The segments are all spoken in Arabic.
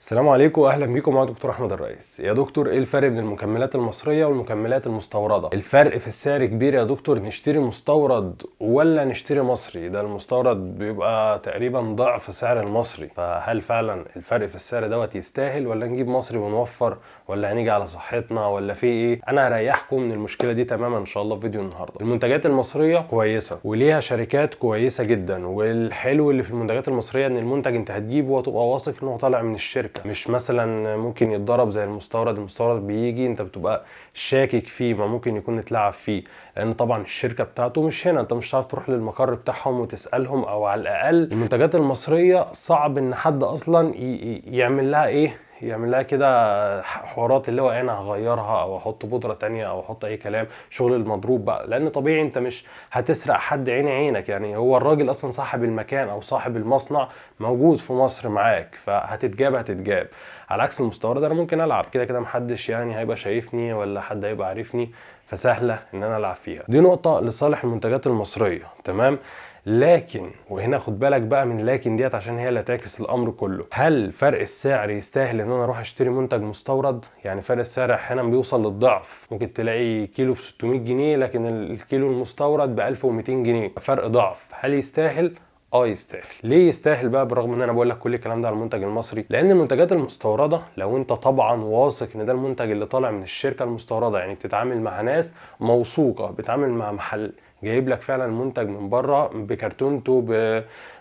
السلام عليكم واهلا بيكم مع دكتور احمد الرئيس. يا دكتور، ايه الفرق بين المكملات المصريه والمكملات المستورده؟ الفرق في السعر كبير يا دكتور. نشتري مستورد ولا نشتري مصري؟ ده المستورد بيبقى تقريبا ضعف سعر المصري، فهل فعلا الفرق في السعر دوت يستاهل، ولا نجيب مصري ونوفر، ولا هنيجي على صحتنا، ولا في ايه؟ انا هريحكم من المشكله دي تماما ان شاء الله في فيديو النهارده. المنتجات المصريه كويسه وليها شركات كويسه جدا، والحلو اللي في المنتجات المصريه ان المنتج انت هتجيبه وتبقى واثق انه طالع من الشركه، مش مثلا ممكن يتضرب زي المستورد بيجي انت بتبقى شاكك فيه، ما ممكن يكون اتلعب فيه، لان طبعا الشركه بتاعته مش هنا، انت مش هتعرف تروح للمقر بتاعهم وتسالهم. او على الاقل المنتجات المصريه صعب ان حد اصلا يعمل لها يعمل لها كده حوارات اللي هو انا هغيرها او احط بودره تانية او احط اي كلام، شغل المضروب بقى، لان طبيعي انت مش هتسرق حد عينك، يعني هو الراجل اصلا صاحب المكان او صاحب المصنع موجود في مصر معاك، فهتتجاب. على عكس المستورد انا ممكن العب كده كده، محدش يعني هيبقى شايفني ولا حد هيبقى عارفني، فسهله ان انا العب فيها. دي نقطه لصالح المنتجات المصريه، تمام. لكن وهنا خد بالك بقى من لكن ديت عشان هي اللي تعكس الامر كله. هل فرق السعر يستاهل ان انا اروح اشتري منتج مستورد؟ يعني فرق السعر احيانا بيوصل للضعف، ممكن تلاقي كيلو ب 600 جنيه لكن الكيلو المستورد ب 1200 جنيه، فرق ضعف. هل يستاهل؟ يستاهل. ليه يستاهل بقى بالرغم ان انا بقول لك كل الكلام ده على المنتج المصري؟ لان المنتجات المستورده لو انت طبعا واثق ان ده المنتج اللي طالع من الشركه المستورده، يعني بتتعامل مع ناس موثوقه، بتتعامل مع محل جايب لك فعلا منتج من بره بكرتونته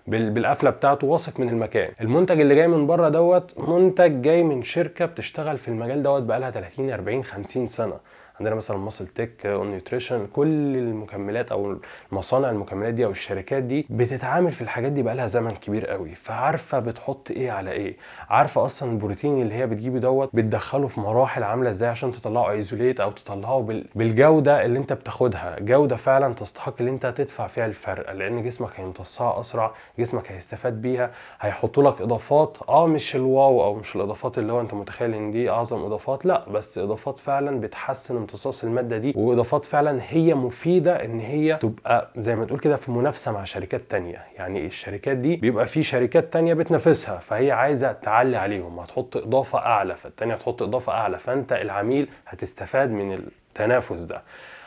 بالقفله بتاعته، واثق من المكان. المنتج اللي جاي من بره دوت منتج جاي من شركه بتشتغل في المجال دوت بقالها 30 40 50 سنه. عندنا مثلا ماسل تك، اون نيوتريشن، كل المكملات او مصانع المكملات دي او الشركات دي بتتعامل في الحاجات دي بقالها زمن كبير قوي، فعارفه بتحط ايه على ايه، عارفه اصلا البروتين اللي هي بتجيبه دوت بتدخله في مراحل عامله ازاي عشان تطلعه ايزوليت او تطلعه بالجوده اللي انت بتاخدها، جوده فعلا تستحق اللي انت تدفع فيها الفرق، لان جسمك هيمتصها اسرع، جسمك هيستفاد بيها. هيحطوا لك اضافات مش الواو او مش الاضافات اللي هو انت متخيل ان دي اعظم اضافات، لا، بس اضافات فعلا بتحسن امتصاص الماده دي، واضافات فعلا هي مفيده ان هي تبقى زي ما تقول كده في منافسه مع شركات تانية. يعني الشركات دي بيبقى في شركات تانية بتنافسها، فهي عايزه تعلي عليهم، هتحط اضافه اعلى، فالتانية هتحط اضافه اعلى، فانت العميل هتستفاد من التنافس ده.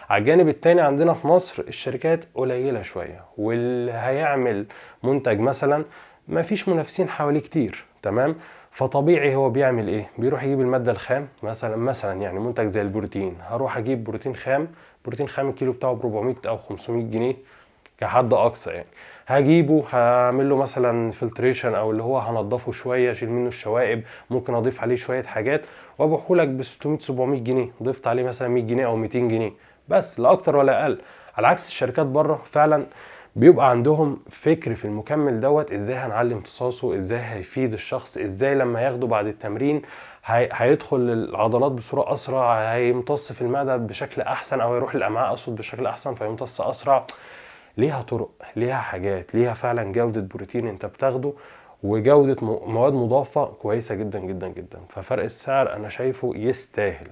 على الجانب التاني عندنا في مصر الشركات قليله شويه، واللي هيعمل منتج مثلا ما فيش منافسين حواليه كتير، تمام، فطبيعي هو بيعمل ايه؟ بيروح يجيب الماده الخام، مثلا يعني منتج زي البروتين، هروح اجيب بروتين خام الكيلو بتاعه ب 400 او 500 جنيه كحد اقصى، يعني هجيبه هعمل له مثلا فلتريشن او اللي هو هنضفه شويه، اشيل منه الشوائب، ممكن اضيف عليه شويه حاجات وابيعه لك ب 600 700 جنيه، ضفت عليه مثلا 100 جنيه او 200 جنيه بس، لا اكتر ولا اقل. على عكس الشركات بره فعلا بيبقى عندهم فكر في المكمل دوت، ازاي هنعلي امتصاصه، ازاي هيفيد الشخص، ازاي لما ياخده بعد التمرين هيدخل العضلات بصوره اسرع، هيمتص في المعده بشكل احسن، او يروح للامعاء اقصد بشكل احسن فيمتص اسرع. ليها طرق، ليها حاجات، ليها فعلا جوده بروتين انت بتاخده، وجوده مواد مضافه كويسه جدا جدا جدا، ففرق السعر انا شايفه يستاهل.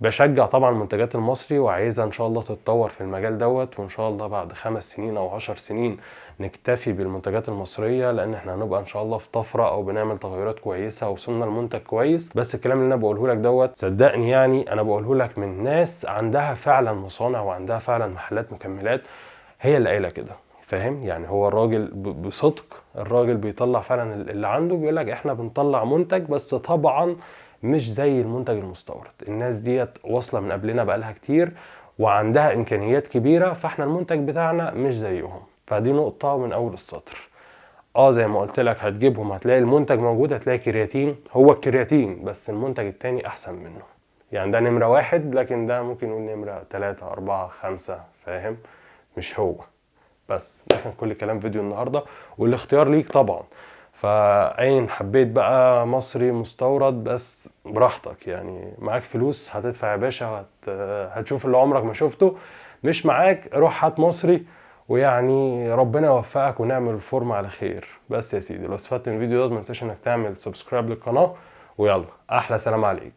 بشجع طبعا المنتجات المصري وعايزها ان شاء الله تتطور في المجال دوت، وان شاء الله بعد 5 سنين او 10 سنين نكتفي بالمنتجات المصرية، لان احنا هنبقى ان شاء الله في طفرة او بنعمل تغيرات كويسة وصلنا لمنتج كويس. بس الكلام اللي انا بقوله لك دوت صدقني، يعني انا بقوله لك من ناس عندها فعلا مصانع وعندها فعلا محلات مكملات، هي اللي قايلة كده، فاهم؟ يعني هو الراجل بصدق، الراجل بيطلع فعلا اللي عنده، بيقول لك احنا بنطلع منتج بس طبعا مش زي المنتج المستورد. الناس ديت واصله من قبلنا بقالها كتير وعندها امكانيات كبيره، فاحنا المنتج بتاعنا مش زيهم. فدي نقطه من اول السطر. زي ما قلت لك هتجيبهم هتلاقي المنتج موجود، هتلاقي كرياتين، هو الكرياتين بس المنتج التاني احسن منه، يعني ده نمره 1 لكن ده ممكن نقول نمره 3 4 5، فاهم؟ مش هو. بس ده كان كل كلام فيديو النهارده، والاختيار ليك طبعا. فاين حبيت بقى مصري مستورد بس براحتك، يعني معاك فلوس هتدفع يا باشا، هتشوف اللي عمرك ما شفته. مش معاك روح هات مصري، ويعني ربنا يوفقك ونعمل الفورمه على خير. بس يا سيدي، لو استفدت من الفيديو ده ما تنساش انك تعمل سبسكرايب للقناه، ويلا احلى سلام عليك.